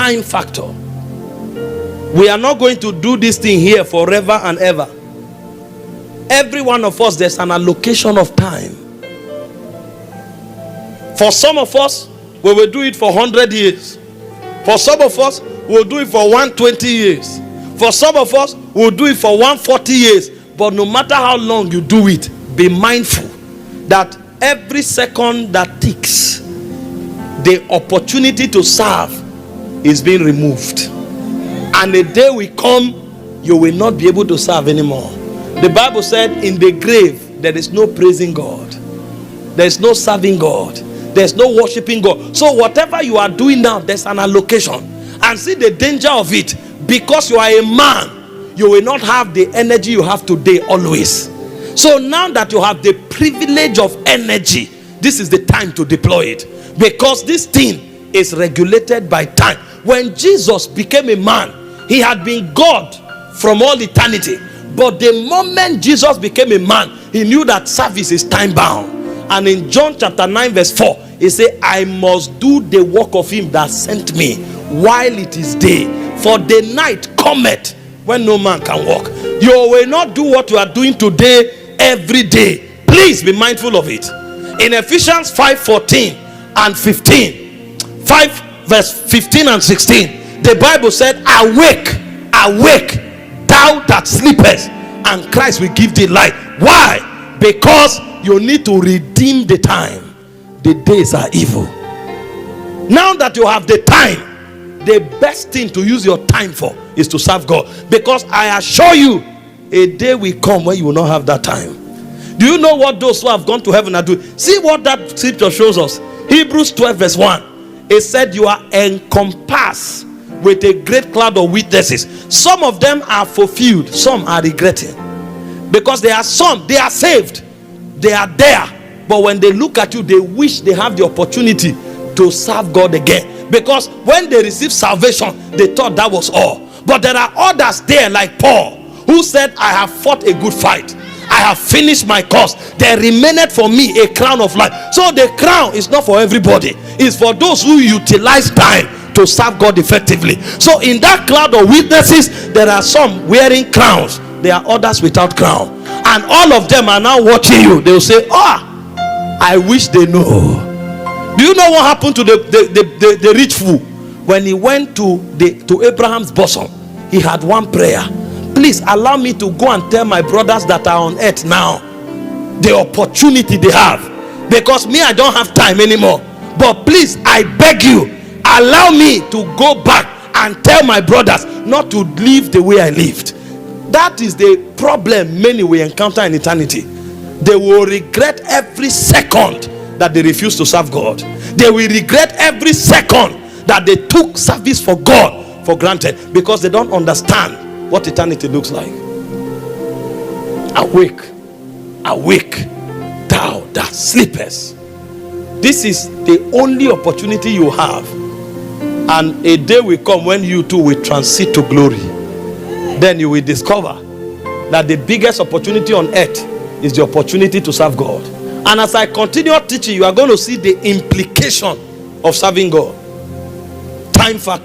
time factor. We are not going to do this thing here forever and ever. Every one of us, there's an allocation of time. For some of us, we will do it for 100 years. For some of us, we'll do it for 120 years. For some of us, we'll do it for 140 years. But no matter how long you do it, be mindful that every second that ticks, the opportunity to serve is being removed. And the day will come, you will not be able to serve anymore. The Bible said, in the grave, there is no praising God. There is no serving God. There is no worshiping God. So whatever you are doing now, there's an allocation. And see the danger of it. Because you are a man, you will not have the energy you have today always. So now that you have the privilege of energy, this is the time to deploy it. Because this thing is regulated by time. When Jesus became a man, he had been God from all eternity. But the moment Jesus became a man, he knew that service is time bound. And in John chapter 9 verse 4, he said, I must do the work of him that sent me while it is day. For the night cometh when no man can walk. You will not do what you are doing today every day. Please be mindful of it. In Ephesians 5:14 and 15, 5 verse 15 and 16, the Bible said, awake, awake, thou that sleepest, and Christ will give thee light. Why? Because you need to redeem the time. The days are evil. Now that you have the time, the best thing to use your time for is to serve God. Because I assure you, a day will come when you will not have that time. Do you know what those who have gone to heaven are doing? See what that scripture shows us. Hebrews 12 verse 1. It said you are encompassed with a great cloud of witnesses. Some of them are fulfilled, some are regretting. Because there are some, they are saved, they are there, but when they look at you, they wish they have the opportunity to serve God again. Because when they received salvation, they thought that was all. But there are others there like Paul, who said, I have fought a good fight, I have finished my course, there remaineth for me a crown of life. So the crown is not for everybody, it's for those who utilize time to serve God effectively. So in that cloud of witnesses, there are some wearing crowns, there are others without crown, and all of them are now watching you. They will say, I wish they know. Do you know what happened to the rich fool? When he went to Abraham's bosom, he had one prayer. Please allow me to go and tell my brothers that are on earth now the opportunity they have, because me, I don't have time anymore. But please, I beg you, allow me to go back and tell my brothers not to live the way I lived. That is the problem many will encounter in eternity. They will regret every second that they refuse to serve God. They will regret every second that they took service for God for granted, because they don't understand what eternity looks like. Awake, awake, thou that sleepest. This is the only opportunity you have, and a day will come when you too will transit to glory. Then you will discover that the biggest opportunity on earth is the opportunity to serve God. And as I continue teaching, you are going to see the implication of serving God. Time factor.